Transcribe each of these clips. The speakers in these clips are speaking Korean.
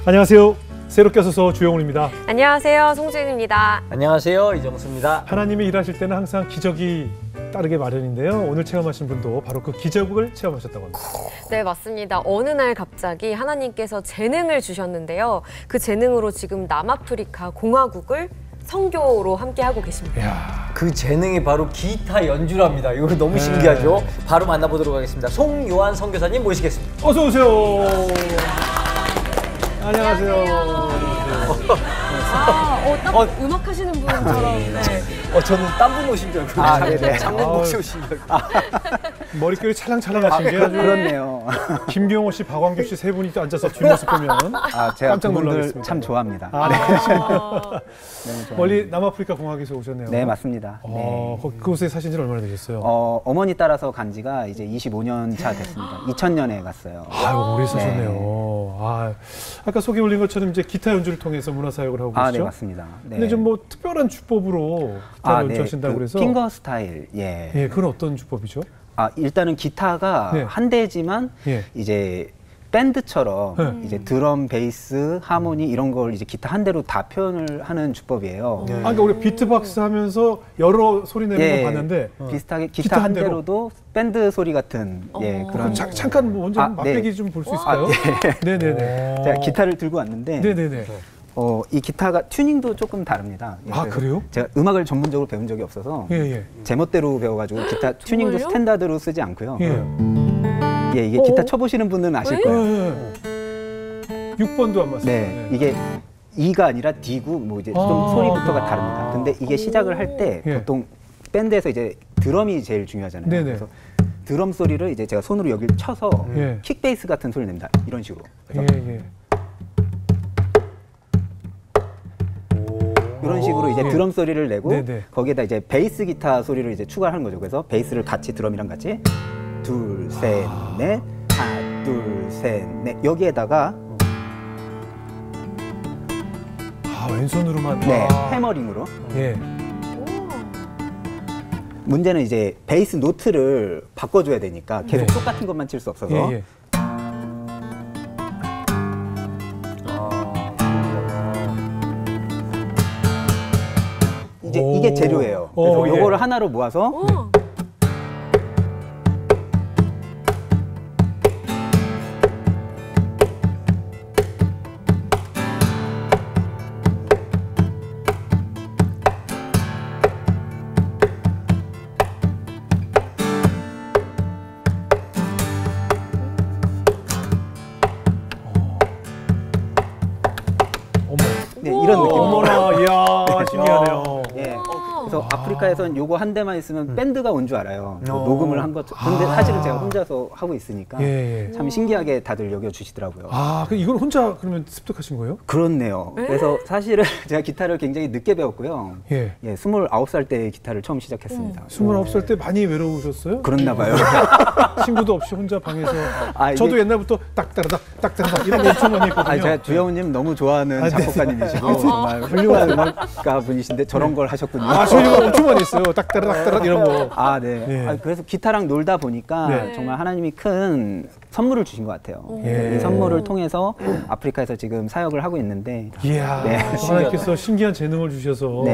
안녕하세요. 새롭게 오셔서 주영훈입니다. 안녕하세요. 송주인입니다. 안녕하세요. 이정수입니다. 하나님이 일하실 때는 항상 기적이 따르게 마련인데요. 오늘 체험하신 분도 바로 그 기적을 체험하셨다고 합니다. 네, 맞습니다. 어느 날 갑자기 하나님께서 재능을 주셨는데요. 그 재능으로 지금 남아프리카 공화국을 선교로 함께하고 계십니다. 이야. 그 재능이 바로 기타 연주랍니다. 이거 너무 신기하죠? 바로 만나보도록 하겠습니다. 송요한 선교사님 모시겠습니다. 어서 오세요. 안녕하세요. 딱 음악 하시는 분처럼. 네. 저는 딴 분 오신 줄 알고 네네. 장롱 목시 오신 줄 알고. 머릿결이 찰랑찰랑하신 게 아주 그렇네요. 김경호 씨, 박광규 씨 세 분이 또 앉아서 뒷모습 보면 제가 깜짝 그분들 놀라겠습니다. 참 좋아합니다. 네. 너무 좋아합니다. 멀리 남아프리카 공화국에서 오셨네요. 네, 맞습니다. 네. 그곳에 사신 지 얼마나 되셨어요? 어머니 따라서 간 지가 이제 25년 차 됐습니다. 2000년에 갔어요. 아이고, 오래 사셨네요. 아까 소개 올린 것처럼 이제 기타 연주를 통해서 문화사역을 하고 계시죠? 네, 맞습니다. 네. 근데 좀 뭐 특별한 주법으로 기타 연주하신다고 그래서 핑거 스타일, 예. 그건 어떤 주법이죠? 일단은 기타가 네. 한 대지만 이제 밴드처럼 이제 드럼, 베이스, 하모니 이런 걸 이제 기타 한 대로 다 표현을 하는 주법이에요. 그러니까 우리 비트박스 하면서 여러 소리 내는 거 봤는데 비슷하게 기타 한 대로도 밴드 소리 같은 그런. 잠깐 먼저 맛배기 좀 볼 수 있을까요? 네네네. 제가 기타를 들고 왔는데 네네네. 이 기타가 튜닝도 조금 다릅니다. 그래요? 제가 음악을 전문적으로 배운 적이 없어서 제멋대로 배워가지고 기타 튜닝도 정말요? 스탠다드로 쓰지 않고요. 이게 기타 쳐보시는 분은 아실 거예요. 6번도 안 맞습니다. 네, 이게 E가 아니라 D고 뭐 이제 좀 소리부터가 다릅니다. 근데 이게 시작을 할 때 보통 밴드에서 이제 드럼이 제일 중요하잖아요. 네네. 그래서 드럼 소리를 이제 제가 손으로 여기를 쳐서 킥베이스 같은 소리를 냅니다. 이런 식으로. 그래서 이런 식으로 이제 드럼 소리를 내고 거기에다 이제 베이스 기타 소리를 이제 추가하는 거죠. 그래서 베이스를 같이 드럼이랑 같이 둘, 셋, 넷, 하나, 둘, 셋, 넷 여기에다가 왼손으로만 해머링으로. 문제는 이제 베이스 노트를 바꿔줘야 되니까 계속 똑같은 것만 칠 수 없어서 이제 이게 재료예요. 그래서 요거를 하나로 모아서 이런 느낌. 어머나, 이야, 신기하네요. 그래서 아프리카에서는 요거 한 대만 있으면 밴드가 온 줄 알아요. 녹음을 한 것. 근데 사실은 제가 혼자서 하고 있으니까 참 신기하게 다들 여겨주시더라고요. 그럼 이걸 혼자 그러면 습득하신 거예요? 그렇네요. 그래서 사실은 제가 기타를 굉장히 늦게 배웠고요. 29살 때 기타를 처음 시작했습니다. 29살 때 많이 외로우셨어요? 그렇나 봐요. 친구도 없이 혼자 방에서. 저도 옛날부터 딱따라닥 이런 거 엄청 많이 했거든요. 제가 주영훈님 너무 좋아하는 작곡가님이시고 정말 훌륭한 음악가 분이신데 저런 걸 하셨군요. 저 이거 엄청 많이 했어요. 딱따라닥 이런 거. 그래서 기타랑 놀다 보니까 정말 하나님이 큰 선물을 주신 것 같아요. 이 선물을 통해서 아프리카에서 지금 사역을 하고 있는데 하나님께서 신기한 재능을 주셔서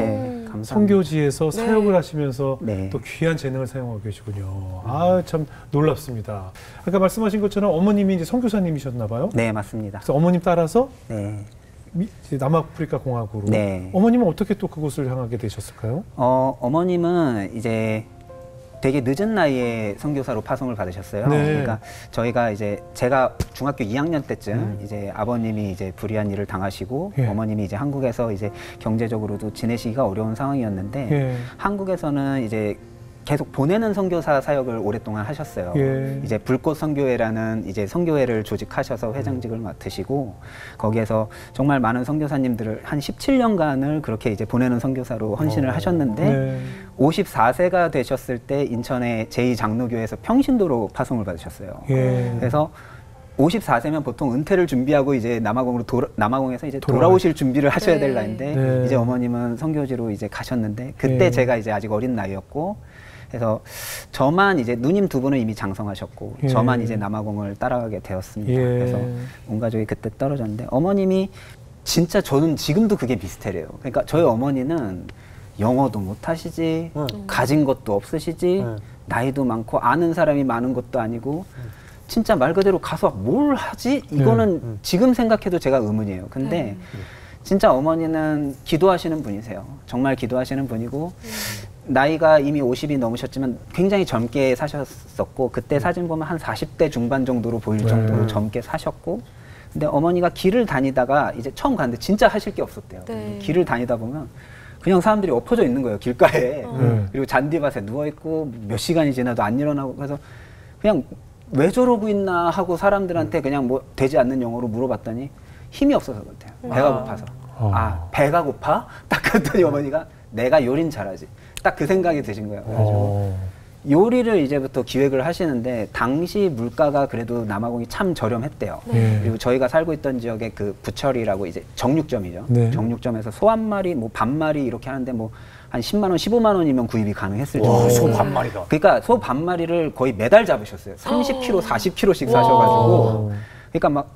선교지에서 사역을 하시면서 또 귀한 재능을 사용하고 계시군요. 참 놀랍습니다. 아까 말씀하신 것처럼 어머님이 이제 선교사님이셨나 봐요? 네, 맞습니다. 그래서 어머님 따라서 남아프리카 공화국으로. 어머님은 어떻게 또 그곳을 향하게 되셨을까요? 어머님은 이제 되게 늦은 나이에 선교사로 파송을 받으셨어요. 그러니까 제가 중학교 2학년 때쯤 이제 아버님이 이제 불의한 일을 당하시고 어머님이 이제 한국에서 이제 경제적으로도 지내시기가 어려운 상황이었는데 한국에서는 이제 계속 보내는 선교사 사역을 오랫동안 하셨어요. 이제 불꽃 선교회라는 이제 선교회를 조직하셔서 회장직을 맡으시고 거기에서 정말 많은 선교사님들을 한 17년간을 그렇게 이제 보내는 선교사로 헌신을 하셨는데 54세가 되셨을 때 인천의 제2장로교회에서 평신도로 파송을 받으셨어요. 그래서 54세면 보통 은퇴를 준비하고 이제 남아공에서 이제 돌아오실 준비를 하셔야 될 나이인데 이제 어머님은 선교지로 이제 가셨는데 그때 제가 이제 아직 어린 나이였고 그래서 저만 이제 누님 두 분은 이미 장성하셨고 예. 저만 이제 남아공을 따라가게 되었습니다. 예. 그래서 온 가족이 그때 떨어졌는데 어머님이 진짜 저는 지금도 그게 미스테리예요. 그러니까 저희 어머니는 영어도 못하시지, 가진 것도 없으시지, 나이도 많고 아는 사람이 많은 것도 아니고 진짜 말 그대로 가서 뭘 하지? 이거는 지금 생각해도 제가 의문이에요. 근데 진짜 어머니는 기도하시는 분이세요. 정말 기도하시는 분이고 나이가 이미 50이 넘으셨지만 굉장히 젊게 사셨었고 그때 사진 보면 한 40대 중반 정도로 보일 정도로 젊게 사셨고 근데 어머니가 길을 다니다가 이제 처음 갔는데 진짜 하실 게 없었대요. 네. 길을 다니다 보면 그냥 사람들이 엎어져 있는 거예요. 길가에. 그리고 잔디밭에 누워있고 몇 시간이 지나도 안 일어나고 그래서 그냥 왜 저러고 있나 하고 사람들한테 그냥 뭐 되지 않는 영어로 물어봤더니 힘이 없어서 그렇대요. 배가 고파서. 아, 배가 고파? 딱 그랬더니 어머니가 내가 요리는 잘하지. 딱 그 생각이 드신 거예요. 그래가지고 요리를 이제부터 기획을 하시는데 당시 물가가 그래도 남아공이 참 저렴했대요. 그리고 저희가 살고 있던 지역에 그 부철이라고 이제 정육점이죠. 네. 정육점에서 소 한 마리, 뭐 반 마리 이렇게 하는데 뭐 한 10만 원, 15만 원이면 구입이 가능했을 정도로. 소 반 마리가. 그러니까 소 반 마리를 거의 매달 잡으셨어요. 30kg, 40kg씩 사셔가지고. 그러니까 막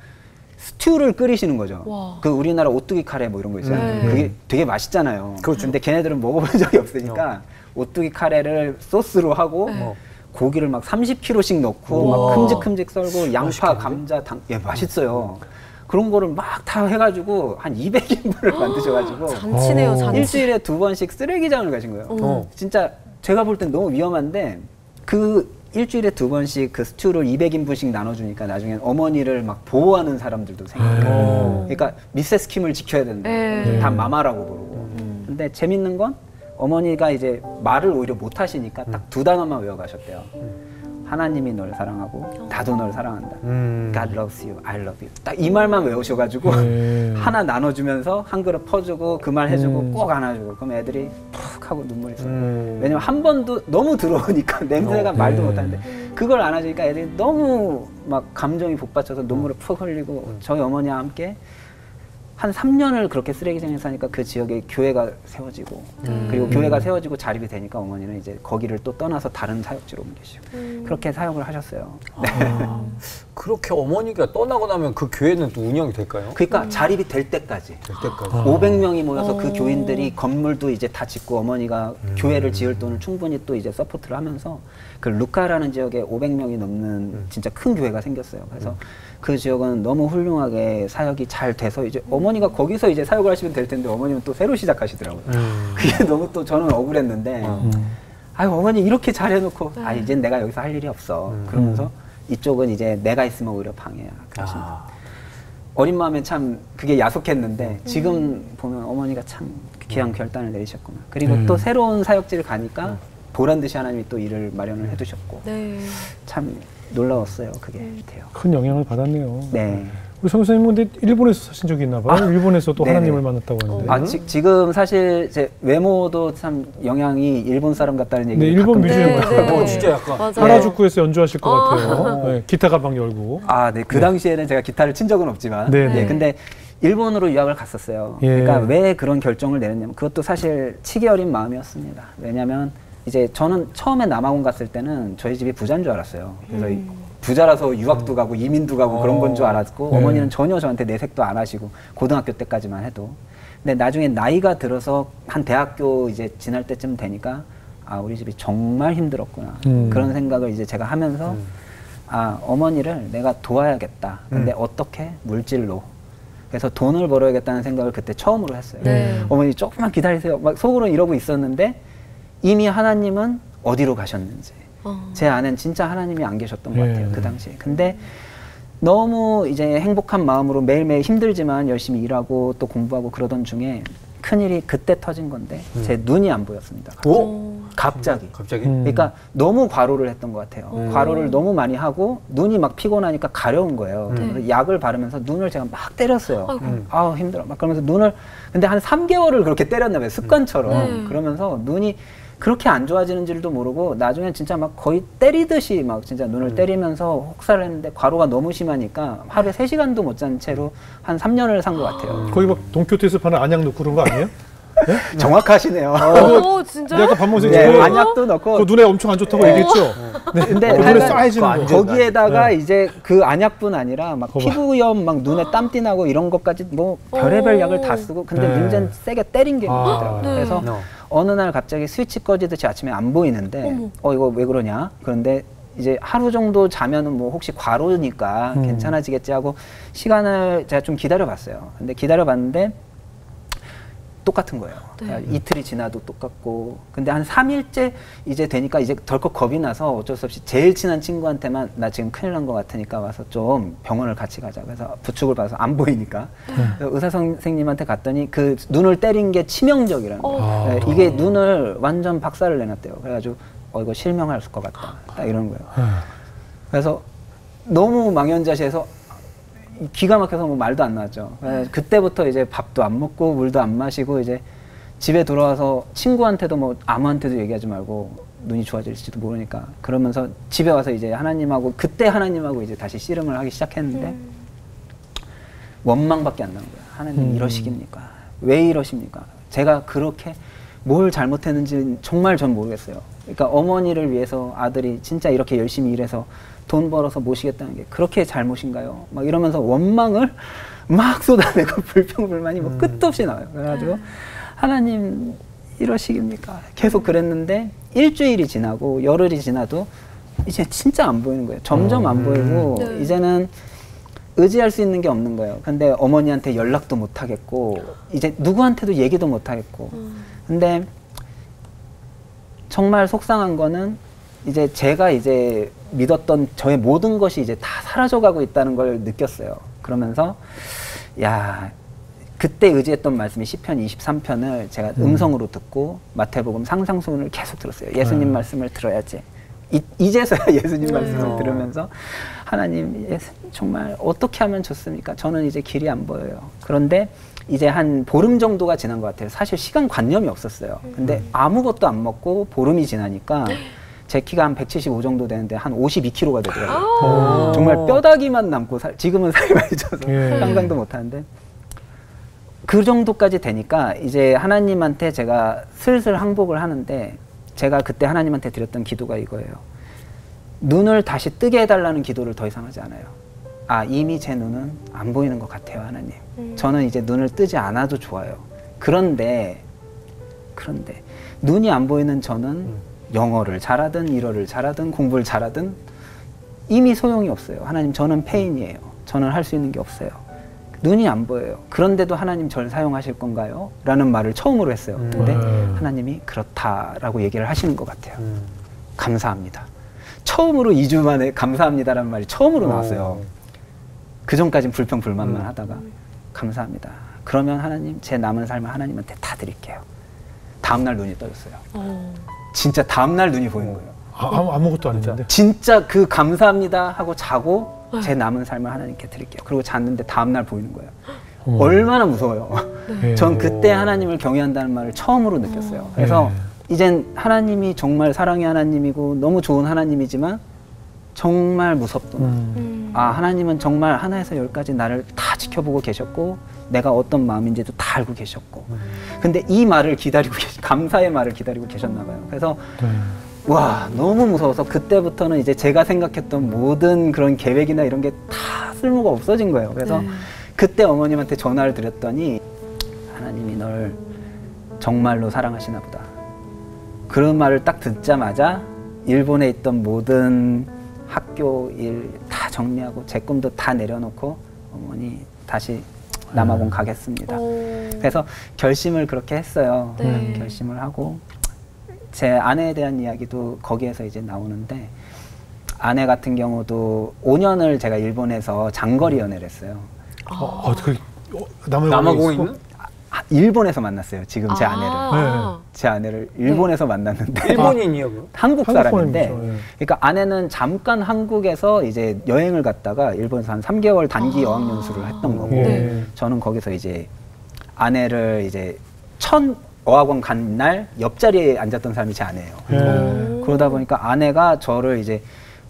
스튜를 끓이시는 거죠. 와. 그 우리나라 오뚜기 카레 뭐 이런 거 있잖아요. 그게 되게 맛있잖아요. 그렇죠. 근데 걔네들은 먹어본 적이 없으니까 오뚜기 카레를 소스로 하고 고기를 막 30kg씩 넣고 막 큼직큼직 썰고 양파, 맛있겠네. 감자, 예, 맛있어요. 그런 거를 막 다 해가지고 한 200인분을 만드셔가지고 잔치네요, 잔치. 일주일에 2번씩 쓰레기장을 가신 거예요. 진짜 제가 볼 땐 너무 위험한데 그 일주일에 2번씩 그 스튜를 200인분씩 나눠주니까 나중엔 어머니를 막 보호하는 사람들도 생겨요. 그러니까 미세스 킴을 지켜야 된다. 다 마마라고 부르고. 근데 재밌는 건 어머니가 이제 말을 오히려 못 하시니까 딱 2단어만 외워가셨대요. 하나님이 널 사랑하고 나도 널 사랑한다. God loves you, I love you. 딱 이 말만 외우셔가지고 하나 나눠주면서 한 그릇 퍼주고 그 말 해주고 꼭 안아주고 그럼 애들이 푹 하고 눈물이 쏟아요. 왜냐면 한 번도 너무 들어오니까 냄새가 말도 못하는데 그걸 안아주니까 애들이 너무 막 감정이 복받쳐서 눈물을 푹 흘리고 저희 어머니와 함께 한 3년을 그렇게 쓰레기장에 사니까 그 지역에 교회가 세워지고 그리고 교회가 세워지고 자립이 되니까 어머니는 이제 거기를 또 떠나서 다른 사역지로 옮기시고 그렇게 사역을 하셨어요. 그렇게 어머니가 떠나고 나면 그 교회는 또 운영이 될까요? 그러니까 자립이 될 때까지. 500명이 모여서 그 교인들이 건물도 이제 다 짓고 어머니가 교회를 지을 돈을 충분히 또 이제 서포트를 하면서 그 루카라는 지역에 500명이 넘는 진짜 큰 교회가 생겼어요. 그래서 그 지역은 너무 훌륭하게 사역이 잘 돼서 이제 어머니가 거기서 이제 사역을 하시면 될 텐데 어머님은 또 새로 시작하시더라고요. 그게 너무 또 저는 억울했는데 아유 어머니 이렇게 잘해놓고 아 이젠 내가 여기서 할 일이 없어. 그러면서 이쪽은 이제 내가 있으면 오히려 방해야. 그러십니다. 어린 마음에 참 그게 야속했는데 지금 보면 어머니가 참 귀한 결단을 내리셨구나. 그리고 또 새로운 사역지를 가니까 보란 듯이 하나님이 또 일을 마련을 해두셨고 참 놀라웠어요. 그게 돼요. 큰 영향을 받았네요. 네. 우리 성 교사님은 근데 일본에서 사신 적이 있나 봐요. 일본에서 또 네네. 하나님을 만났다고 하는데. 아, 지금 사실 제 외모도 참 영향이 일본 사람 같다는 얘기를 네, 일본 가끔 뮤지엄 네. 진짜 약간 하라주쿠에서 연주하실 것 같아요. 네, 기타 가방 열고. 아, 네. 그 당시에는 제가 기타를 친 적은 없지만 네, 네. 근데 일본으로 유학을 갔었어요. 예. 그러니까 왜 그런 결정을 내렸냐면 그것도 사실 치기 어린 마음이었습니다. 왜냐면 이제 저는 처음에 남아공 갔을 때는 저희 집이 부자인 줄 알았어요. 그래서 부자라서 유학도 가고 이민도 가고 그런 건 줄 알았고 어머니는 전혀 저한테 내색도 안 하시고 고등학교 때까지만 해도. 근데 나중에 나이가 들어서 한 대학교 이제 지날 때쯤 되니까 아 우리 집이 정말 힘들었구나 그런 생각을 이제 제가 하면서 아 어머니를 내가 도와야겠다. 근데 어떻게? 물질로. 그래서 돈을 벌어야겠다는 생각을 그때 처음으로 했어요. 어머니 조금만 기다리세요. 막 속으로 이러고 있었는데 이미 하나님은 어디로 가셨는지 제 안엔 진짜 하나님이 안 계셨던 것 같아요. 그 당시에. 근데 너무 이제 행복한 마음으로 매일매일 힘들지만 열심히 일하고 또 공부하고 그러던 중에 큰일이 그때 터진 건데 제 눈이 안 보였습니다. 갑자기. 그러니까 너무 과로를 했던 것 같아요. 과로를 너무 많이 하고 눈이 막 피곤하니까 가려운 거예요. 그래서 약을 바르면서 눈을 제가 막 때렸어요. 아우 힘들어. 막 그러면서 눈을 근데 한 3개월을 그렇게 때렸나 봐요. 습관처럼. 그러면서 눈이 그렇게 안 좋아지는 줄도 모르고 나중에 진짜 막 거의 때리듯이 막 진짜 눈을 때리면서 혹사를 했는데 과로가 너무 심하니까 하루에 3시간도 못 잔 채로 한 3년을 산 것 같아요. 거기 막 동교태에서 파는 안약 넣고 그런 거 아니에요? 네? 정확하시네요. 진짜요? 아까 밥 먹으면서 네, 안약도 넣고 그 눈에 엄청 안 좋다고 얘기했죠. 네. 근데 눈에 쌓여지는 거. 거기에다가 이제 그 안약뿐 아니라 막 피부염, 막 눈에 땀띠 나고 이런 것까지 뭐 별의별 약을 다 쓰고 근데 문제는 세게 때린 게 있더라고요. 그래서 어느 날 갑자기 스위치 꺼지듯이 아침에 안 보이는데 이거 왜 그러냐? 그런데 이제 하루 정도 자면은 뭐 혹시 과로니까 괜찮아지겠지 하고 시간을 제가 좀 기다려봤어요. 근데 기다려봤는데 똑같은 거예요. 이틀이 지나도 똑같고. 근데 한 3일째 이제 되니까 이제 덜컥 겁이 나서 어쩔 수 없이 제일 친한 친구한테만 나 지금 큰일 난 것 같으니까 와서 좀 병원을 같이 가자. 그래서 부축을 봐서 안 보이니까 의사 선생님한테 갔더니 그 눈을 때린 게 치명적이라는 거예요. 이게 눈을 완전 박살을 내놨대요. 그래가지고 이거 실명할 것 같다. 딱 이러는 거예요. 그래서 너무 망연자실해서 기가 막혀서 뭐 말도 안 나왔죠. 그때부터 이제 밥도 안 먹고 물도 안 마시고 이제 집에 돌아와서 친구한테도 뭐 아무한테도 얘기하지 말고 눈이 좋아질지도 모르니까 그러면서 집에 와서 이제 그때 하나님하고 이제 다시 씨름을 하기 시작했는데 원망밖에 안 나는 거예요. 하나님 이러시깁니까? 왜 이러십니까? 제가 그렇게 뭘 잘못했는지 정말 전 모르겠어요. 그러니까 어머니를 위해서 아들이 진짜 이렇게 열심히 일해서 돈 벌어서 모시겠다는 게 그렇게 잘못인가요? 막 이러면서 원망을 막 쏟아내고 불평불만이 뭐 끝도 없이 나와요. 그래가지고 하나님 이러시깁니까? 계속 그랬는데 일주일이 지나고 열흘이 지나도 이제 진짜 안 보이는 거예요. 점점 안 보이고 이제는 의지할 수 있는 게 없는 거예요. 근데 어머니한테 연락도 못 하겠고 이제 누구한테도 얘기도 못 하겠고 근데 정말 속상한 거는 이제 제가 이제 믿었던 저의 모든 것이 이제 다 사라져가고 있다는 걸 느꼈어요. 그러면서 야 그때 의지했던 말씀이 시편 23편을 제가 음성으로 듣고 마태복음 상상순을 계속 들었어요. 예수님 말씀을 들어야지. 이제서야 예수님 말씀을 들으면서 하나님 정말 어떻게 하면 좋습니까? 저는 이제 길이 안 보여요. 그런데 이제 한 보름 정도가 지난 것 같아요. 사실 시간 관념이 없었어요. 근데 아무것도 안 먹고 보름이 지나니까 제 키가 한 175 정도 되는데 한 52kg가 되더라고요. 정말 뼈다귀만 남고 지금은 살이 많이 쪄서 상상도 못하는데 그 정도까지 되니까 이제 하나님한테 제가 슬슬 항복을 하는데 제가 그때 하나님한테 드렸던 기도가 이거예요. 눈을 다시 뜨게 해달라는 기도를 더 이상 하지 않아요. 이미 제 눈은 안 보이는 것 같아요, 하나님. 저는 이제 눈을 뜨지 않아도 좋아요. 그런데 눈이 안 보이는 저는 영어를 잘하든 일어를 잘하든 공부를 잘하든 이미 소용이 없어요. 하나님 저는 폐인이에요. 저는 할 수 있는 게 없어요. 눈이 안 보여요. 그런데도 하나님 저를 사용하실 건가요? 라는 말을 처음으로 했어요. 근데 하나님이 그렇다라고 얘기를 하시는 것 같아요. 감사합니다. 처음으로 2주 만에 감사합니다라는 말이 처음으로 나왔어요. 그 전까지는 불평불만만 하다가 감사합니다. 그러면 하나님 제 남은 삶을 하나님한테 다 드릴게요. 다음날 눈이 떠졌어요. 진짜 다음날 눈이 보이는 거예요. 아무것도 안 했는데? 진짜 그 감사합니다 하고 자고 제 남은 삶을 하나님께 드릴게요. 그리고 잤는데 다음날 보이는 거예요. 얼마나 무서워요. 전 그때 하나님을 경외한다는 말을 처음으로 느꼈어요. 그래서 이젠 하나님이 정말 사랑의 하나님이고 너무 좋은 하나님이지만 정말 무섭구나. 하나님은 정말 하나에서 열까지 나를 다 지켜보고 계셨고 내가 어떤 마음인지도 다 알고 계셨고 근데 이 말을 기다리고 감사의 말을 기다리고 계셨나 봐요. 그래서 와 너무 무서워서 그때부터는 이제 제가 생각했던 모든 그런 계획이나 이런 게 다 쓸모가 없어진 거예요. 그래서 그때 어머님한테 전화를 드렸더니 하나님이 널 정말로 사랑하시나 보다. 그런 말을 딱 듣자마자 일본에 있던 모든 학교 일 다 정리하고 제 꿈도 다 내려놓고 어머니 다시 남아공 가겠습니다. 그래서 결심을 그렇게 했어요. 결심을 하고 제 아내에 대한 이야기도 거기에서 이제 나오는데 아내 같은 경우도 5년을 제가 일본에서 장거리 연애를 했어요. 남아공에 있는? 일본에서 만났어요. 지금 제 아내를. 제 아내를 일본에서 만났는데 일본인이요? 한국 사람인데 그러니까 아내는 잠깐 한국에서 이제 여행을 갔다가 일본에서 한 3개월 단기 어학연수를 했던 거고 저는 거기서 이제 아내를 이제 첫 어학원 간 날 옆자리에 앉았던 사람이 제 아내예요. 그러다 보니까 아내가 저를 이제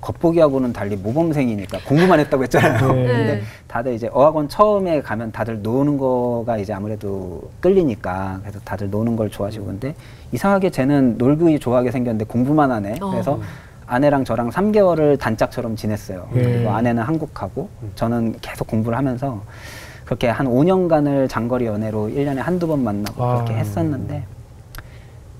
겉보기하고는 달리 모범생이니까 공부만 했다고 했잖아요. 네. 근데 다들 이제 어학원 처음에 가면 다들 노는 거가 이제 아무래도 끌리니까 그래서 다들 노는 걸 좋아하시고 근데 이상하게 쟤는 놀기 좋아하게 생겼는데 공부만 하네. 그래서 아내랑 저랑 3개월을 단짝처럼 지냈어요. 그리고 아내는 한국 가고 저는 계속 공부를 하면서 그렇게 한 5년간을 장거리 연애로 1년에 한두 번 만나고 그렇게 했었는데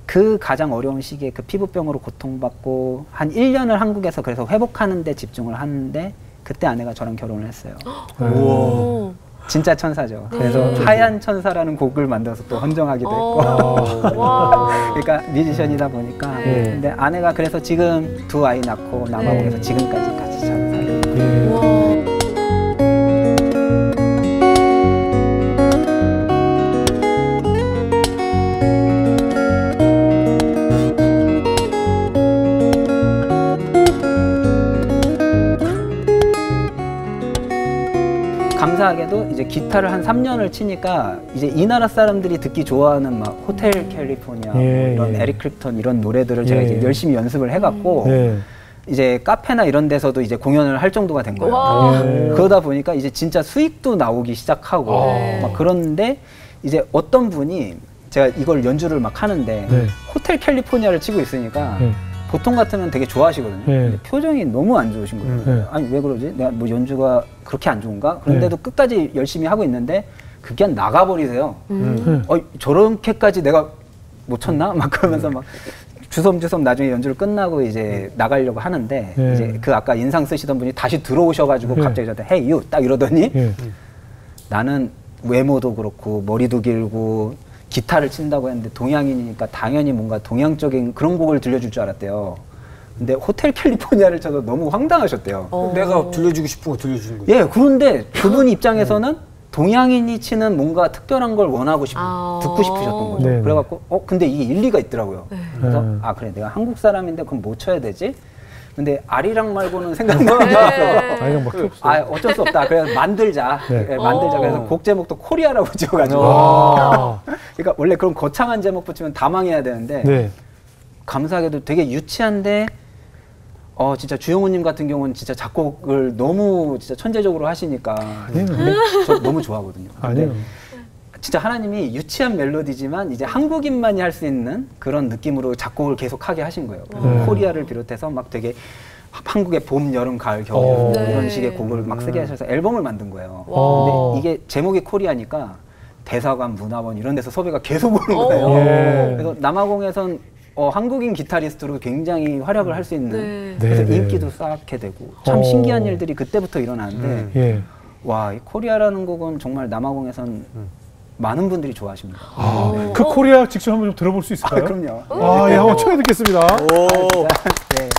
그 가장 어려운 시기에 그 피부병으로 고통받고 한 1년을 한국에서 그래서 회복하는 데 집중을 하는데 그때 아내가 저랑 결혼을 했어요. 우와. 진짜 천사죠. 그래서 하얀 천사라는 곡을 만들어서 또 헌정하게 됐고 그러니까 뮤지션이다 보니까 근데 아내가 그래서 지금 2 아이 낳고 남아공에서 지금까지 같이 잘 살고 있어요. 감사하게도 이제 기타를 한 3년을 치니까 이제 이 나라 사람들이 듣기 좋아하는 막 호텔 캘리포니아 뭐 이런 에릭 클랩턴 이런 노래들을 제가 이제 열심히 연습을 해갖고 이제 카페나 이런 데서도 이제 공연을 할 정도가 된 거예요. 그러다 보니까 이제 진짜 수익도 나오기 시작하고 막 그런데 이제 어떤 분이 제가 이걸 연주를 막 하는데 호텔 캘리포니아를 치고 있으니까 보통 같으면 되게 좋아하시거든요. 근데 표정이 너무 안 좋으신 거예요. 아니 왜 그러지? 내가 뭐 연주가 그렇게 안 좋은가? 그런데도 끝까지 열심히 하고 있는데 그게 한 나가버리세요. 저렇게까지 내가 못 쳤나? 막 그러면서 막 주섬주섬 나중에 연주를 끝나고 이제 나가려고 하는데 이제 그 아까 인상 쓰시던 분이 다시 들어오셔가지고 갑자기 저한테 Hey you! 딱 이러더니 나는 외모도 그렇고 머리도 길고 기타를 친다고 했는데 동양인이니까 당연히 뭔가 동양적인 그런 곡을 들려줄 줄 알았대요. 근데 호텔 캘리포니아를 쳐서 너무 황당하셨대요. 내가 들려주고 싶은 거 들려주는 거죠. 예, 그런데 그분 입장에서는 동양인이 치는 뭔가 특별한 걸 원하고 듣고 싶으셨던 거죠. 그래갖고 근데 이게 일리가 있더라고요. 그래서 아 그래 내가 한국 사람인데 그럼 뭐 쳐야 되지? 근데 아리랑 말고는 생각도 안 나서 아 어쩔 수 없다. 그래서 만들자. 만들자. 그래서 곡 제목도 코리아라고 지어가지고 그러니까 원래 그런 거창한 제목 붙이면 다 망해야 되는데 감사하게도 되게 유치한데 진짜 주영훈님 같은 경우는 진짜 작곡을 너무 진짜 천재적으로 하시니까 저 너무 좋아하거든요. 근데 진짜 하나님이 유치한 멜로디지만 이제 한국인만이 할 수 있는 그런 느낌으로 작곡을 계속 하게 하신 거예요. 코리아를 비롯해서 막 되게 한국의 봄, 여름, 가을, 겨울 이런 식의 곡을 막 쓰게 하셔서 앨범을 만든 거예요. 근데 이게 제목이 코리아니까 대사관, 문화원 이런 데서 섭외가 계속 오는 거예요. 그래서 남아공에선 한국인 기타리스트로 굉장히 활약을 할 수 있는 그래서 인기도 쌓게 되고 참 신기한 일들이 그때부터 일어나는데 와, 이 코리아라는 곡은 정말 남아공에선 많은 분들이 좋아하십니다. 그 코리아 직접 한번 좀 들어볼 수 있을까요? 그럼요. 예, 한번 청해 듣겠습니다. 네.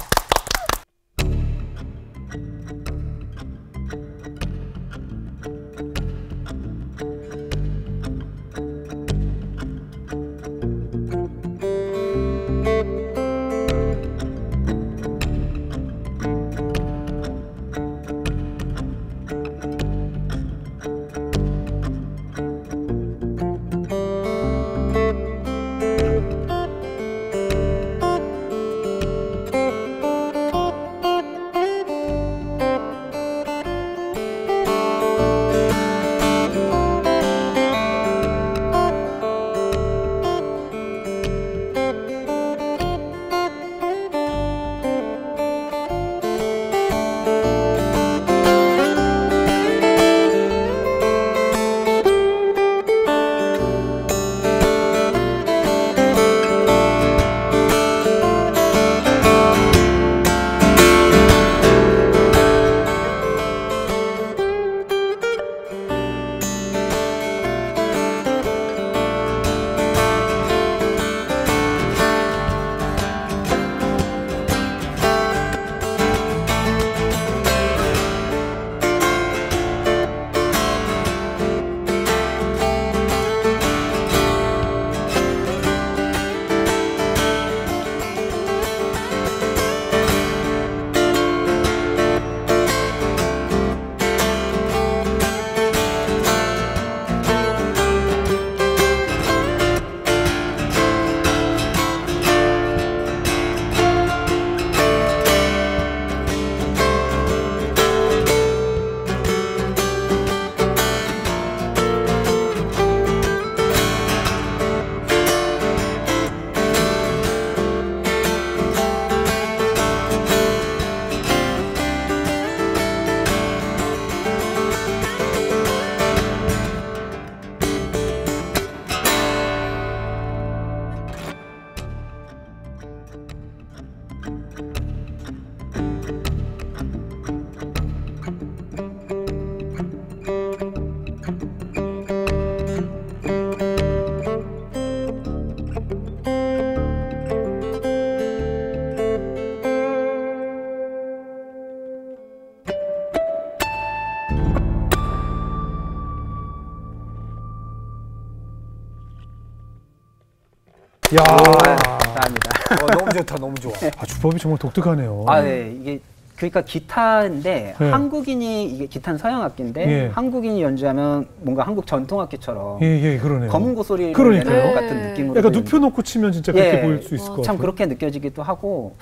야, 감사합니다. 너무 좋다, 너무 좋아. 주법이 정말 독특하네요. 네, 이게 그러니까 기타인데 네. 한국인이 이게 기타는 서양 악기인데 예. 한국인이 연주하면 뭔가 한국 전통 악기처럼 그러네요. 검은 고소리를 그러니까요. 내는 것 같은 느낌으로 약간 눕혀놓고 치면 진짜 그렇게 보일 수 있을 것 같아요. 참 그렇게 느껴지기도 하고,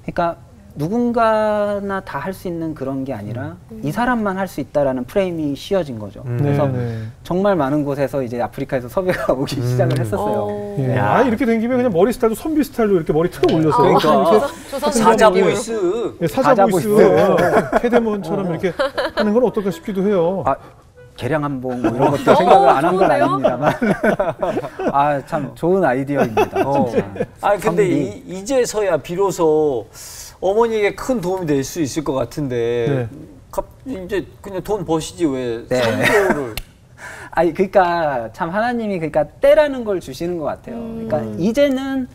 그러니까 누군가나 다 할 수 있는 그런 게 아니라 이 사람만 할 수 있다라는 프레임이 씌워진 거죠. 그래서 정말 많은 곳에서 이제 아프리카에서 섭외가 오기 시작을 했었어요. 이렇게 된 김에 그냥 머리 스타일도 선비 스타일로 이렇게 머리 틀어 올려서 그러니까 사자 보이스, 사자 보이스 캐데몬처럼 이렇게 하는 건 어떨까 싶기도 해요. 개량 한복 뭐 이런 것도 생각을 안 한 건 아닙니다만 참 좋은 아이디어입니다. 진짜. 근데 이제서야 비로소 어머니에게 큰 도움이 될 수 있을 것 같은데 이제 그냥 돈 버시지 왜 선교를? 그러니까 참 하나님이 그러니까 때라는 걸 주시는 것 같아요. 그러니까 이제는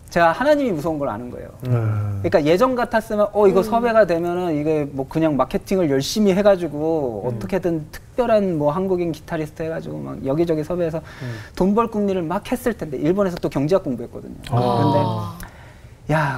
제가 하나님이 무서운 걸 아는 거예요. 그러니까 예전 같았으면 이거 섭외가 되면은 이게 뭐 그냥 마케팅을 열심히 해가지고 어떻게든 특별한 뭐 한국인 기타리스트 해가지고 막 여기저기 섭외해서 돈 벌 궁리를 막 했을 텐데, 일본에서 또 경제학 공부했거든요. 근데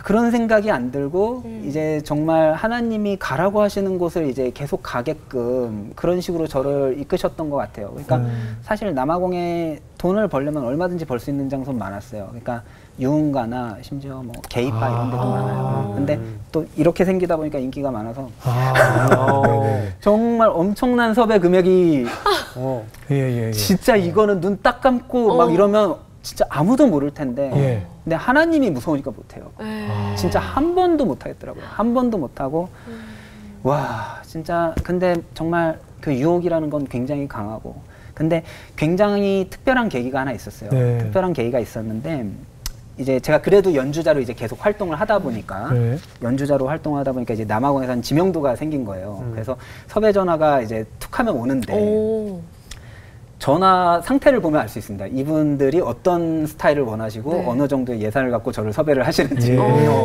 그런 생각이 안 들고 이제 정말 하나님이 가라고 하시는 곳을 이제 계속 가게끔 그런 식으로 저를 이끄셨던 것 같아요. 그러니까 사실 남아공에 돈을 벌려면 얼마든지 벌 수 있는 장소는 많았어요. 그러니까 유흥가나 심지어 뭐 게이바 이런 데도 많아요. 근데 또 이렇게 생기다 보니까 인기가 많아서 정말 엄청난 섭외 금액이 진짜 이거는 눈 딱 감고 막 이러면 진짜 아무도 모를 텐데 근데 하나님이 무서우니까 못해요. 진짜 한 번도 못하겠더라고요. 한 번도 못하고 와 진짜 근데 정말 그 유혹이라는 건 굉장히 강하고, 근데 굉장히 특별한 계기가 하나 있었어요. 특별한 계기가 있었는데 이제 제가 그래도 연주자로 이제 계속 활동을 하다 보니까 연주자로 활동하다 보니까 이제 남아공에서는 지명도가 생긴 거예요. 그래서 섭외 전화가 이제 툭하면 오는데 전화 상태를 보면 알 수 있습니다. 이분들이 어떤 스타일을 원하시고 어느 정도의 예산을 갖고 저를 섭외를 하시는지.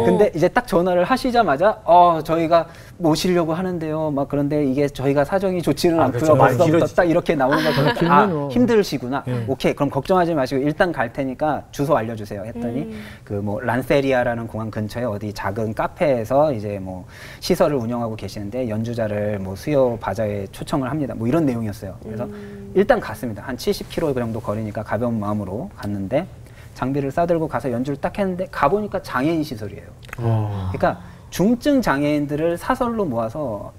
근데 이제 딱 전화를 하시자마자 저희가 모시려고 하는데요. 막 그런데 이게 저희가 사정이 좋지는 않고요. 벌써부터 딱 이렇게 나오는 거 힘드시구나. 오케이, 그럼 걱정하지 마시고 일단 갈 테니까 주소 알려주세요. 했더니 그 뭐 란세리아라는 공항 근처에 어디 작은 카페에서 이제 뭐 시설을 운영하고 계시는데 연주자를 뭐 수요 바자회에 초청을 합니다. 뭐 이런 내용이었어요. 그래서 일단 갔습니다. 한 70km 정도 거리니까 가벼운 마음으로 갔는데 장비를 싸들고 가서 연주를 딱 했는데 가보니까 장애인 시설이에요. 그러니까 중증 장애인들을 사설로 모아서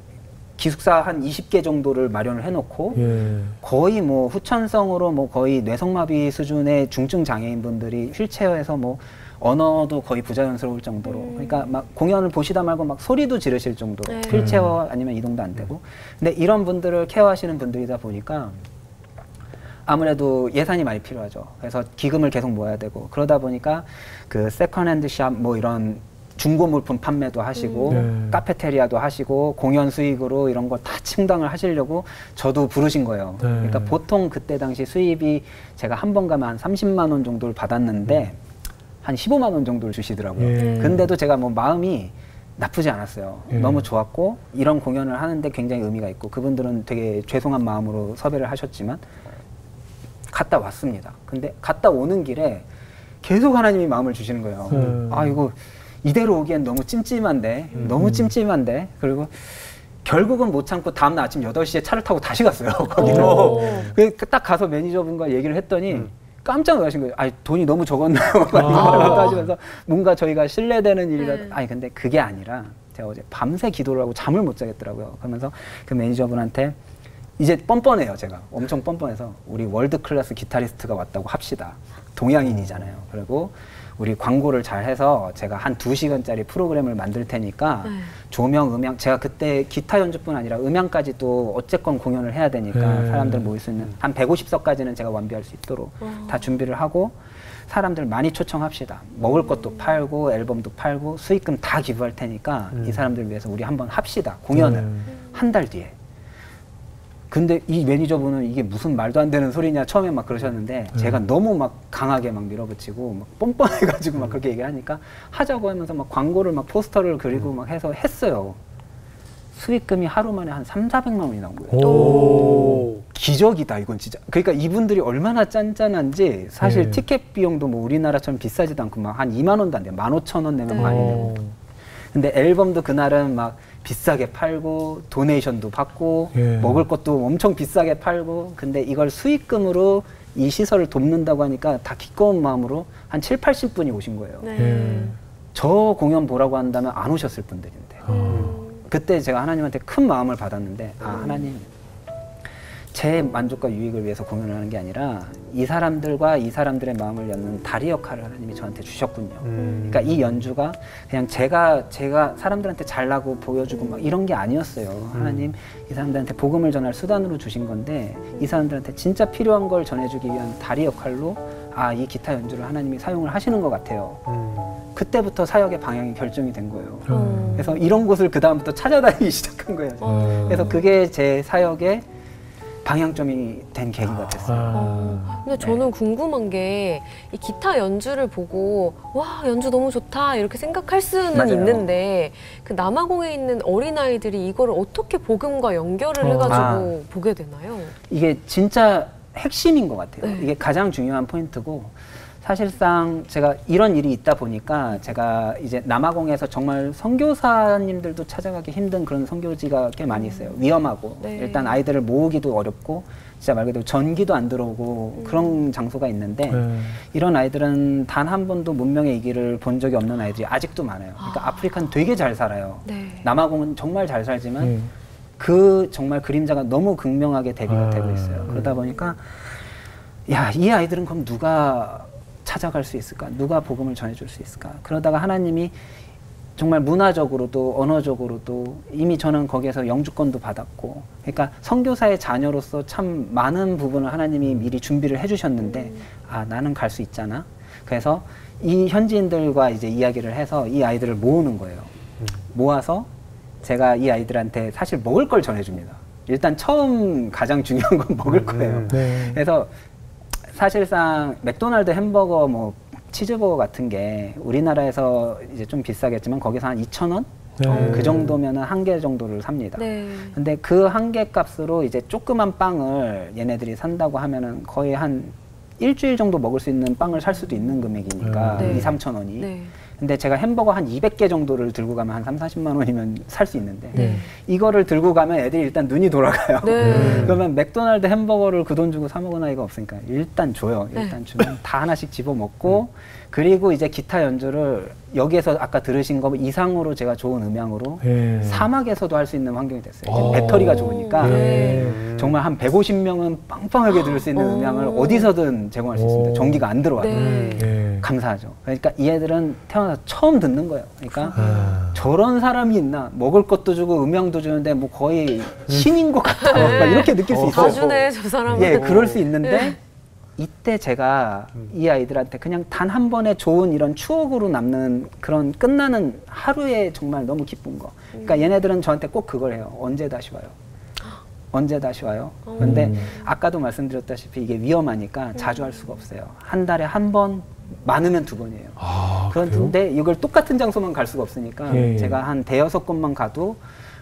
기숙사 한 20개 정도를 마련을 해놓고 거의 뭐 후천성으로 뭐 거의 뇌성마비 수준의 중증 장애인분들이 휠체어에서 뭐 언어도 거의 부자연스러울 정도로 그러니까 막 공연을 보시다 말고 막 소리도 지르실 정도로 휠체어 아니면 이동도 안 되고, 근데 이런 분들을 케어하시는 분들이다 보니까 아무래도 예산이 많이 필요하죠. 그래서 기금을 계속 모아야 되고, 그러다 보니까 그 세컨핸드 샵 뭐 이런 중고 물품 판매도 하시고 카페테리아도 하시고 공연 수익으로 이런 걸 다 충당을 하시려고 저도 부르신 거예요. 그러니까 보통 그때 당시 수입이 제가 한 번 가면 한 30만 원 정도를 받았는데 한 15만 원 정도를 주시더라고요. 근데도 제가 뭐 마음이 나쁘지 않았어요. 너무 좋았고 이런 공연을 하는데 굉장히 의미가 있고, 그분들은 되게 죄송한 마음으로 섭외를 하셨지만 갔다 왔습니다. 근데 갔다 오는 길에 계속 하나님이 마음을 주시는 거예요. 이거 이대로 오기엔 너무 찜찜한데, 너무 찜찜한데, 그리고 결국은 못 참고 다음날 아침 8시에 차를 타고 다시 갔어요. 거기로. 딱 가서 매니저분과 얘기를 했더니 깜짝 놀라신 거예요. 돈이 너무 적었나요? 하시면서 뭔가 저희가 신뢰되는 일이라도. 근데 그게 아니라 제가 어제 밤새 기도를 하고 잠을 못 자겠더라고요. 그러면서 그 매니저분한테 이제 뻔뻔해요. 제가 엄청 뻔뻔해서 우리 월드 클래스 기타리스트가 왔다고 합시다. 동양인이잖아요. 그리고 우리 광고를 잘 해서 제가 한 2시간짜리 프로그램을 만들 테니까 조명, 음향, 제가 그때 기타 연주뿐 아니라 음향까지 또 어쨌건 공연을 해야 되니까 사람들 모일 수 있는 한 150석까지는 제가 완비할 수 있도록 다 준비를 하고 사람들 많이 초청합시다. 먹을 것도 팔고 앨범도 팔고 수익금 다 기부할 테니까 이 사람들 위해서 우리 한번 합시다. 공연을 한 달 뒤에. 근데 이 매니저분은 이게 무슨 말도 안 되는 소리냐 처음에 막 그러셨는데 제가 너무 막 강하게 막 밀어붙이고 막 뻔뻔해가지고 막 그렇게 얘기하니까 하자고 하면서 막 광고를 막 포스터를 그리고 막 해서 했어요. 수익금이 하루 만에 한 300~400만 원이 나온 거예요. 기적이다 이건 진짜. 그러니까 이분들이 얼마나 짠짠한지 사실 네. 티켓 비용도 뭐 우리나라처럼 비싸지도 않고 막 한 2만 원도 안 돼요. 15,000원 내면 네. 많이 되고. 근데 앨범도 그날은 막 비싸게 팔고 도네이션도 받고 예. 먹을 것도 엄청 비싸게 팔고. 근데 이걸 수익금으로 이 시설을 돕는다고 하니까 다 기꺼운 마음으로 한 7, 80분이 오신 거예요. 네. 저 공연 보라고 한다면 안 오셨을 분들인데. 그때 제가 하나님한테 큰 마음을 받았는데 하나님 제 만족과 유익을 위해서 공연을 하는 게 아니라 이 사람들과 이 사람들의 마음을 엮는 다리 역할을 하나님이 저한테 주셨군요. 그러니까 이 연주가 그냥 제가 사람들한테 잘나고 보여주고 막 이런 게 아니었어요. 하나님 이 사람들한테 복음을 전할 수단으로 주신 건데 이 사람들한테 진짜 필요한 걸 전해주기 위한 다리 역할로 이 기타 연주를 하나님이 사용을 하시는 것 같아요. 그때부터 사역의 방향이 결정이 된 거예요. 그래서 이런 곳을 그 다음부터 찾아다니기 시작한 거예요. 그래서 그게 제 사역의 방향점이 된 계기가 됐어요. 근데 저는 궁금한 게 이 기타 연주를 보고 와 연주 너무 좋다 이렇게 생각할 수는 맞아요. 있는데 그 남아공에 있는 어린아이들이 이거를 어떻게 복음과 연결을 해가지고 보게 되나요? 이게 진짜 핵심인 것 같아요. 네. 이게 가장 중요한 포인트고 사실상 제가 이런 일이 있다 보니까 제가 이제 남아공에서 정말 선교사님들도 찾아가기 힘든 그런 선교지가 꽤 많이 있어요. 위험하고 네. 일단 아이들을 모으기도 어렵고 진짜 말 그대로 전기도 안 들어오고 그런 장소가 있는데 이런 아이들은 단 한 번도 문명의 이 길을 본 적이 없는 아이들이 아직도 많아요. 그러니까 아프리카는 되게 잘 살아요. 네. 남아공은 정말 잘 살지만 그 정말 그림자가 너무 극명하게 대비가 되고 있어요. 그러다 보니까 야, 이 아이들은 그럼 누가 찾아갈 수 있을까? 누가 복음을 전해줄 수 있을까? 그러다가 하나님이 정말 문화적으로도 언어적으로도 이미 저는 거기에서 영주권도 받았고 그러니까 선교사의 자녀로서 참 많은 부분을 하나님이 미리 준비를 해주셨는데 나는 갈 수 있잖아. 그래서 이 현지인들과 이제 이야기를 해서 이 아이들을 모으는 거예요. 모아서 제가 이 아이들한테 사실 먹을 걸 전해줍니다. 일단 처음 가장 중요한 건 먹을 거예요. 그래서 사실상 맥도날드 햄버거 뭐 치즈버거 같은 게 우리나라에서 이제 좀 비싸겠지만 거기서 한 2,000원? 그 정도면은 한 개 정도를 삽니다. 근데 그 한 개 값으로 이제 조그만 빵을 얘네들이 산다고 하면은 거의 한 일주일 정도 먹을 수 있는 빵을 살 수도 있는 금액이니까 2, 3천 원이. 근데 제가 햄버거 한 200개 정도를 들고 가면 한 3, 40만 원이면 살 수 있는데 이거를 들고 가면 애들이 일단 눈이 돌아가요. 그러면 맥도날드 햄버거를 그 돈 주고 사 먹은 아이가 없으니까 일단 줘요. 일단 주면 다 하나씩 집어먹고 그리고 이제 기타 연주를 여기에서 아까 들으신 거 이상으로 제가 좋은 음향으로 사막에서도 할 수 있는 환경이 됐어요. 배터리가 좋으니까 정말 한 150명은 빵빵하게 들을 수 있는 음향을 어디서든 제공할 수 있습니다. 전기가 안 들어와요. 감사하죠. 그러니까 이 애들은 태어나서 처음 듣는 거예요. 그러니까 저런 사람이 있나? 먹을 것도 주고 음향도 주는데 뭐 거의 신인 것 같다. 막 이렇게 느낄 수 있어요. 다 주네, 저 사람은. 예, 그럴 수 있는데 이때 제가 이 아이들한테 그냥 단 한 번의 좋은 이런 추억으로 남는 그런 끝나는 하루에 정말 너무 기쁜 거. 그러니까 얘네들은 저한테 꼭 그걸 해요. 언제 다시 와요? 언제 다시 와요? 근데 아까도 말씀드렸다시피 이게 위험하니까 자주 할 수가 없어요. 한 달에 한 번, 많으면 2번이에요. 그런데 이걸 똑같은 장소만 갈 수가 없으니까 제가 한 5-6곳만 가도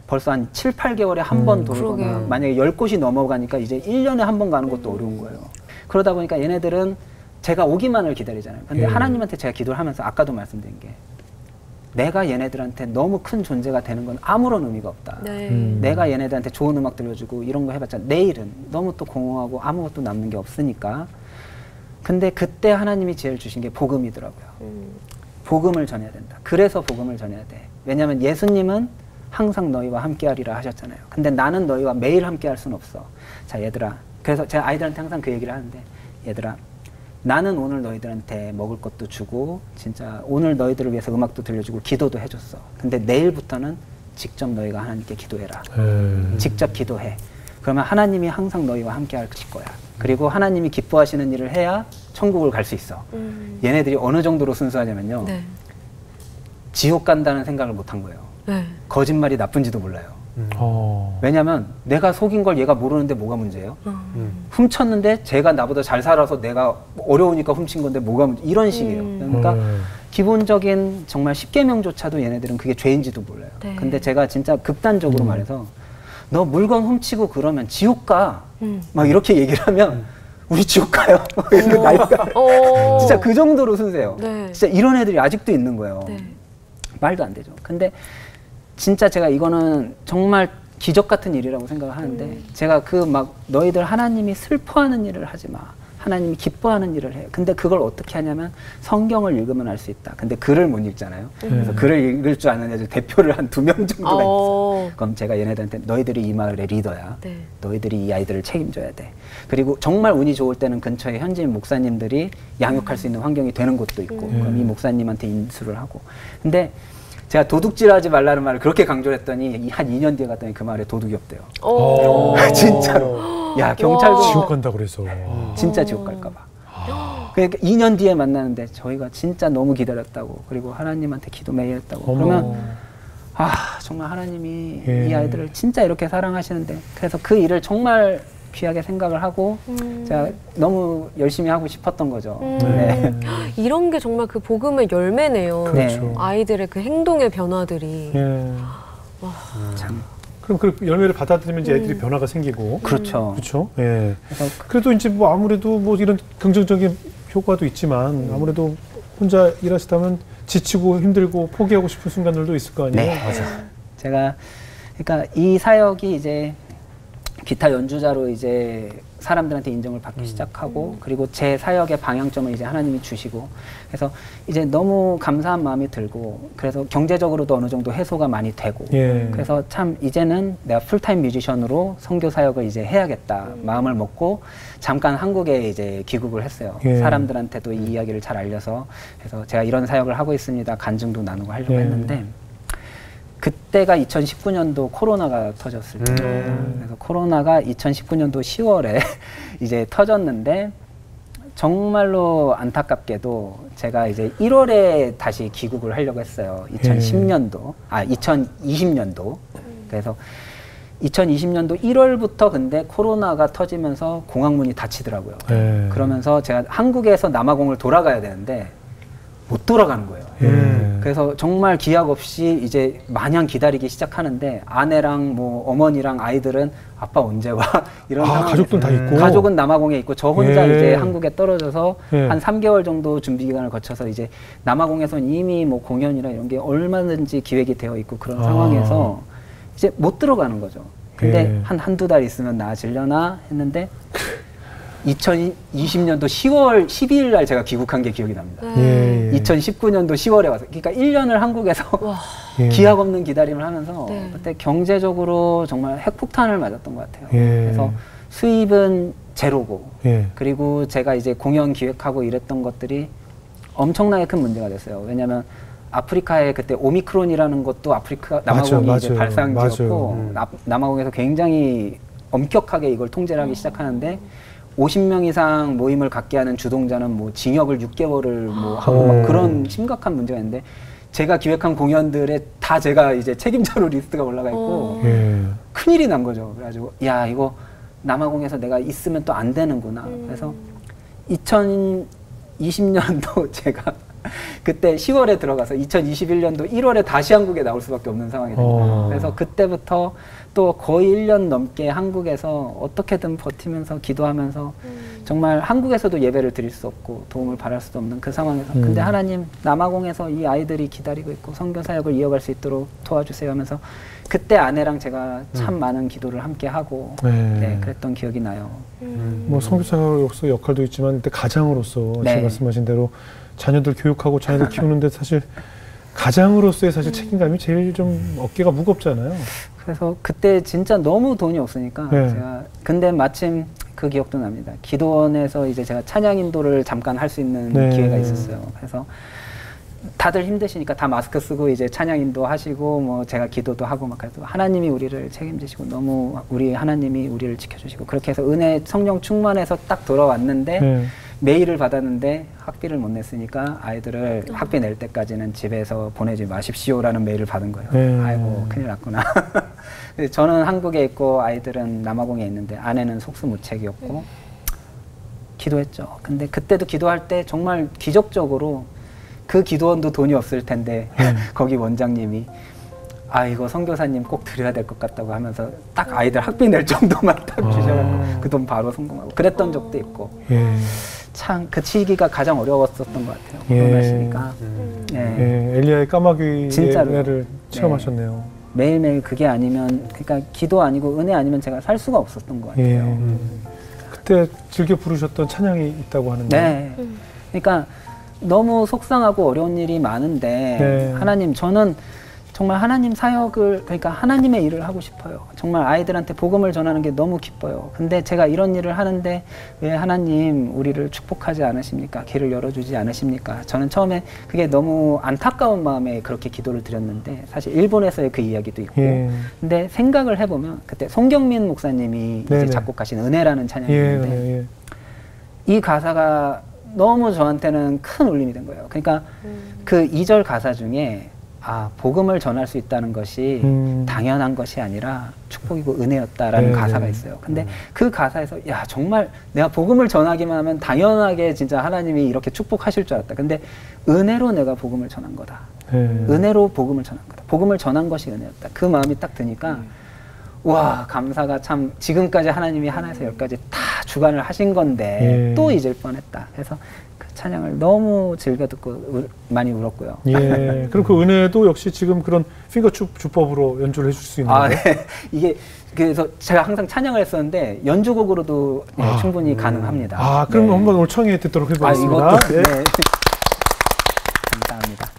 벌써 한 7, 8개월에 한 번 돌거나 만약에 10곳이 넘어가니까 이제 1년에 한 번 가는 것도 어려운 거예요. 그러다 보니까 얘네들은 제가 오기만을 기다리잖아요. 근데 하나님한테 제가 기도를 하면서 아까도 말씀드린 게 내가 얘네들한테 너무 큰 존재가 되는 건 아무런 의미가 없다. 내가 얘네들한테 좋은 음악 들려주고 이런 거 해봤자 내일은 너무 또 공허하고 아무것도 남는 게 없으니까. 근데 그때 하나님이 지혜를 주신 게 복음이더라고요. 복음을 전해야 된다. 그래서 복음을 전해야 돼. 왜냐하면 예수님은 항상 너희와 함께하리라 하셨잖아요. 근데 나는 너희와 매일 함께할 수는 없어. 자, 얘들아. 그래서 제가 아이들한테 항상 그 얘기를 하는데 얘들아, 나는 오늘 너희들한테 먹을 것도 주고 진짜 오늘 너희들을 위해서 음악도 들려주고 기도도 해줬어. 근데 내일부터는 직접 너희가 하나님께 기도해라. 직접 기도해. 그러면 하나님이 항상 너희와 함께 할 거야. 그리고 하나님이 기뻐하시는 일을 해야 천국을 갈 수 있어. 얘네들이 어느 정도로 순수하냐면요. 지옥 간다는 생각을 못 한 거예요. 거짓말이 나쁜지도 몰라요. 왜냐면 내가 속인 걸 얘가 모르는데 뭐가 문제예요? 훔쳤는데 쟤가 나보다 잘 살아서 내가 어려우니까 훔친 건데 뭐가 문제? 이런 식이에요. 그러니까 기본적인 정말 10계명조차도 얘네들은 그게 죄인지도 몰라요. 근데 제가 진짜 극단적으로 말해서 너 물건 훔치고 그러면 지옥 가. 막 이렇게 얘기를 하면 우리 지옥 가요. 이렇게 난리가. 진짜 그 정도로 순수해요. 네. 진짜 이런 애들이 아직도 있는 거예요. 네. 말도 안 되죠. 근데 진짜 제가 이거는 정말 기적 같은 일이라고 생각을 하는데 제가 그 막 너희들 하나님이 슬퍼하는 일을 하지 마. 하나님이 기뻐하는 일을 해. 근데 그걸 어떻게 하냐면 성경을 읽으면 알 수 있다. 근데 글을 못 읽잖아요. 그래서 글을 읽을 줄 아는 애들 대표를 한 2명 정도가 있어요. 그럼 제가 얘네들한테 너희들이 이 마을의 리더야. 네. 너희들이 이 아이들을 책임져야 돼. 그리고 정말 운이 좋을 때는 근처에 현지인 목사님들이 양육할 수 있는 환경이 되는 곳도 있고 그럼 이 목사님한테 인수를 하고. 근데 제가 도둑질하지 말라는 말을 그렇게 강조를 했더니 한 2년 뒤에 갔더니 그 마을에 도둑이 없대요. 진짜로. 야, 경찰도 지옥 간다 그래서 진짜 지옥 갈까 봐. 그러니까 2년 뒤에 만나는데 저희가 진짜 너무 기다렸다고 그리고 하나님한테 기도 매일 했다고. 그러면 정말 하나님이 이 아이들을 진짜 이렇게 사랑하시는데 그래서 그 일을 정말 귀하게 생각을 하고 제가 너무 열심히 하고 싶었던 거죠. 네. 이런 게 정말 그 복음의 열매네요. 그렇죠. 아이들의 그 행동의 변화들이. 와. 참. 그럼 그 열매를 받아들이면 이제 애들이 변화가 생기고. 그렇죠. 그렇죠. 예. 그래도 이제 뭐 아무래도 뭐 이런 긍정적인 효과도 있지만 아무래도 혼자 일하시다면 지치고 힘들고 포기하고 싶은 순간들도 있을 거 아니에요? 네. 맞아. 제가 그러니까 이 사역이 이제 기타 연주자로 이제 사람들한테 인정을 받기 시작하고 그리고 제 사역의 방향점을 이제 하나님이 주시고 그래서 이제 너무 감사한 마음이 들고 그래서 경제적으로도 어느 정도 해소가 많이 되고 그래서 참 이제는 내가 풀타임 뮤지션으로 선교 사역을 이제 해야겠다 마음을 먹고 잠깐 한국에 이제 귀국을 했어요. 사람들한테도 이 이야기를 잘 알려서 그래서 제가 이런 사역을 하고 있습니다. 간증도 나누고 하려고 했는데 그때가 2019년도 코로나가 터졌을 때 그래서 코로나가 2019년도 10월에 이제 터졌는데 정말로 안타깝게도 제가 이제 1월에 다시 귀국을 하려고 했어요. 2020년도 그래서 2020년도 1월부터 근데 코로나가 터지면서 공항문이 닫히더라고요. 그러면서 제가 한국에서 남아공을 돌아가야 되는데 못 돌아가는 거예요. 그래서 정말 기약 없이 이제 마냥 기다리기 시작하는데 아내랑 뭐 어머니랑 아이들은 아빠 언제 와? 이런 상황에서 가족들 다 있고 가족은 남아공에 있고 저 혼자 이제 한국에 떨어져서 한 3개월 정도 준비 기간을 거쳐서 이제 남아공에서는 이미 뭐 공연이나 이런 게 얼마든지 기획이 되어 있고 그런 상황에서 이제 못 들어가는 거죠. 근데 한두 달 있으면 나아지려나 했는데 2020년도 10월 12일 날 제가 귀국한 게 기억이 납니다. 2019년도 10월에 와서 그러니까 1년을 한국에서 기약 없는 기다림을 하면서 그때 경제적으로 정말 핵폭탄을 맞았던 것 같아요. 그래서 수입은 제로고 그리고 제가 이제 공연 기획하고 이랬던 것들이 엄청나게 큰 문제가 됐어요. 왜냐하면 아프리카에 그때 오미크론이라는 것도 아프리카 남아공이 이제 발상지였고 남아공에서 굉장히 엄격하게 이걸 통제를 하기 시작하는데 50명 이상 모임을 갖게 하는 주동자는 뭐 징역을 6개월을 뭐 하고 막 그런 심각한 문제가 있는데 제가 기획한 공연들에 다 제가 이제 책임자로 리스트가 올라가 있고 큰일이 난 거죠. 그래가지고 야 이거 남아공에서 내가 있으면 또 안 되는구나. 그래서 2020년도 제가 그때 10월에 들어가서 2021년도 1월에 다시 한국에 나올 수밖에 없는 상황이 된 거예요. 그래서 그때부터 또 거의 1년 넘게 한국에서 어떻게든 버티면서 기도하면서 정말 한국에서도 예배를 드릴 수 없고 도움을 바랄 수도 없는 그 상황에서 근데 하나님 남아공에서 이 아이들이 기다리고 있고 선교 사역을 이어갈 수 있도록 도와주세요 하면서 그때 아내랑 제가 참 많은 기도를 함께 하고 그랬던 기억이 나요. 뭐 선교사로서 역할도 있지만 그때 가장으로서 지금 말씀하신 대로 자녀들 교육하고 자녀들 키우는데 사실 가장으로서의 사실 책임감이 제일 좀 어깨가 무겁잖아요. 그래서 그때 진짜 너무 돈이 없으니까 제가 근데 마침 그 기억도 납니다. 기도원에서 이제 제가 찬양 인도를 잠깐 할 수 있는 기회가 있었어요. 그래서 다들 힘드시니까 다 마스크 쓰고 이제 찬양 인도 하시고 뭐 제가 기도도 하고 막 그래서 하나님이 우리를 책임지시고 너무 우리 하나님이 우리를 지켜주시고 그렇게 해서 은혜 성령 충만해서 딱 돌아왔는데 메일을 받았는데 학비를 못 냈으니까 아이들을 학비 낼 때까지는 집에서 보내지 마십시오라는 메일을 받은 거예요. 아이고 큰일 났구나. 저는 한국에 있고 아이들은 남아공에 있는데 아내는 속수무책이었고 기도했죠. 근데 그때도 기도할 때 정말 기적적으로 그 기도원도 돈이 없을 텐데 거기 원장님이 아 이거 선교사님 꼭 드려야 될 것 같다고 하면서 딱 아이들 학비 낼 정도만 딱 주셔서 그 돈 바로 성공하고 그랬던 적도 있고 참 그 시기가 가장 어려웠었던 것 같아요. 코로나 시기가. 엘리야의 까마귀의 은혜를 체험하셨네요. 매일매일 그게 아니면 그러니까 기도 아니고 은혜 아니면 제가 살 수가 없었던 것 같아요. 그때 즐겨 부르셨던 찬양이 있다고 하는데. 네. 그러니까 너무 속상하고 어려운 일이 많은데 하나님 저는 정말 하나님 사역을 그러니까 하나님의 일을 하고 싶어요. 정말 아이들한테 복음을 전하는 게 너무 기뻐요. 근데 제가 이런 일을 하는데 왜 하나님 우리를 축복하지 않으십니까? 길을 열어주지 않으십니까? 저는 처음에 그게 너무 안타까운 마음에 그렇게 기도를 드렸는데 사실 일본에서의 그 이야기도 있고 근데 생각을 해보면 그때 송경민 목사님이 이제 작곡하신 은혜라는 찬양인데 이 가사가 너무 저한테는 큰 울림이 된 거예요. 그러니까 그 2절 가사 중에 아 복음을 전할 수 있다는 것이 당연한 것이 아니라 축복이고 은혜였다라는 가사가 있어요. 근데 그 가사에서 야 정말 내가 복음을 전하기만 하면 당연하게 진짜 하나님이 이렇게 축복하실 줄 알았다. 근데 은혜로 내가 복음을 전한 거다. 은혜로 복음을 전한 거다. 복음을 전한 것이 은혜였다. 그 마음이 딱 드니까 와 감사가 참 지금까지 하나님이 하나에서 열까지 다 주관을 하신 건데 또 잊을 뻔했다. 그래서 찬양을 너무 즐겨 듣고 많이 울었고요. 그럼 그 은혜도 역시 지금 그런 핑거 주법으로 연주를 해줄 수 있는 거예요? 네. 이게 그래서 제가 항상 찬양을 했었는데 연주곡으로도 충분히 가능합니다. 그럼 한번 오늘 청해 듣도록 해보겠습니다. 이것도, 감사합니다.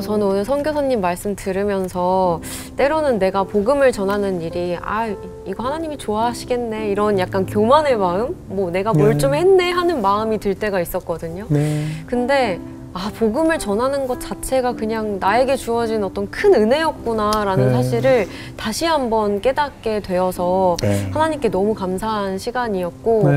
저는 오늘 선교사님 말씀 들으면서 때로는 내가 복음을 전하는 일이 이거 하나님이 좋아하시겠네 이런 약간 교만의 마음? 뭐 내가 뭘 좀 했네 하는 마음이 들 때가 있었거든요. 근데 복음을 전하는 것 자체가 그냥 나에게 주어진 어떤 큰 은혜였구나라는 사실을 다시 한번 깨닫게 되어서 하나님께 너무 감사한 시간이었고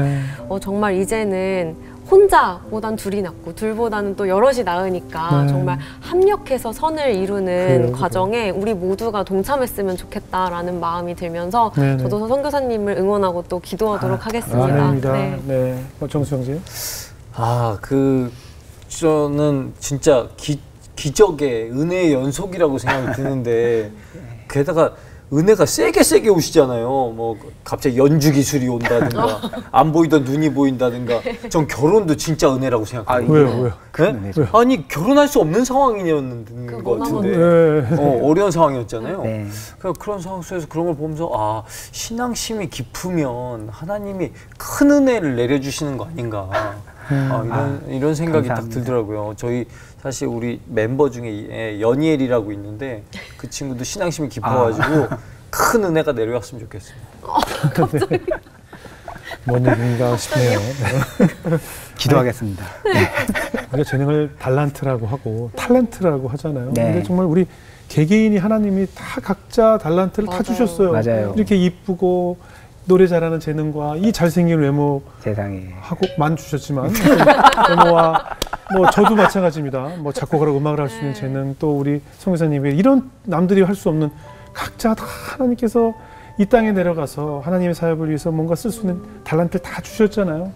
정말 이제는 혼자보단 둘이 낫고 둘보다는 또 여럿이 나으니까 정말 합력해서 선을 이루는 과정에 우리 모두가 동참했으면 좋겠다라는 마음이 들면서 저도 선교사님을 응원하고 또 기도하도록 하겠습니다. 네. 정수영 씨. 저는 진짜 기적의 은혜의 연속이라고 생각이 드는데 게다가 은혜가 세게 오시잖아요. 뭐 갑자기 연주 기술이 온다든가 안 보이던 눈이 보인다든가. 전 결혼도 진짜 은혜라고 생각해요. 왜요? 네? 아니 결혼할 수 없는 상황이었는 것 같은데 어려운 상황이었잖아요. 네. 그런 상황 속에서 그런 걸 보면서 아 신앙심이 깊으면 하나님이 큰 은혜를 내려주시는 거 아닌가. 이런 생각이 감사합니다. 딱 들더라고요. 저희 사실 우리 멤버 중에 연이엘이라고 있는데 그 친구도 신앙심이 깊어가지고 큰 은혜가 내려왔으면 좋겠습니다. 네. 뭔 얘기인가 싶네요. 네. 기도하겠습니다. 우리가 재능을 달란트라고 하고 탤런트라고 하잖아요. 네. 근데 정말 우리 개개인이 하나님이 다 각자 달란트를 다 주셨어요. 맞아요. 이렇게 이쁘고 노래 잘하는 재능과 이 잘생긴 외모 세상에 하고만 주셨지만 외모와 뭐 저도 마찬가지입니다. 뭐 작곡을 하고 음악을 할 수 있는 재능 또 우리 성교사님이 이런 남들이 할 수 없는 각자 다 하나님께서 이 땅에 내려가서 하나님의 사역을 위해서 뭔가 쓸 수 있는 달란트를 다 주셨잖아요.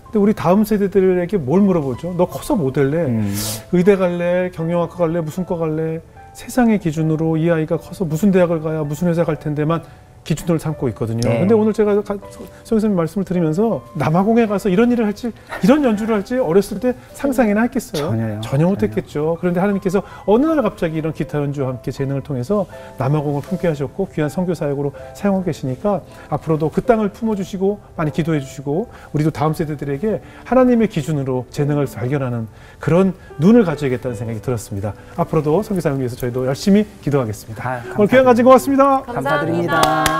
근데 우리 다음 세대들에게 뭘 물어보죠? 너 커서 뭐 될래? 의대 갈래? 경영학과 갈래? 무슨 과 갈래? 세상의 기준으로 이 아이가 커서 무슨 대학을 가야 무슨 회사 갈 텐데만 기준으로 삼고 있거든요. 네. 근데 오늘 제가 성교사님 말씀을 들으면서 남아공에 가서 이런 일을 할지, 이런 연주를 할지 어렸을 때 상상이나 했겠어요? 전혀 못했겠죠. 그런데 하나님께서 어느 날 갑자기 이런 기타 연주와 함께 재능을 통해서 남아공을 품게 하셨고 귀한 선교 사역으로 사용하고 계시니까 앞으로도 그 땅을 품어주시고 많이 기도해 주시고 우리도 다음 세대들에게 하나님의 기준으로 재능을 발견하는 그런 눈을 가져야겠다는 생각이 들었습니다. 앞으로도 선교 사역을 위해서 저희도 열심히 기도하겠습니다. 오늘 귀한 가지고 왔습니다. 감사드립니다.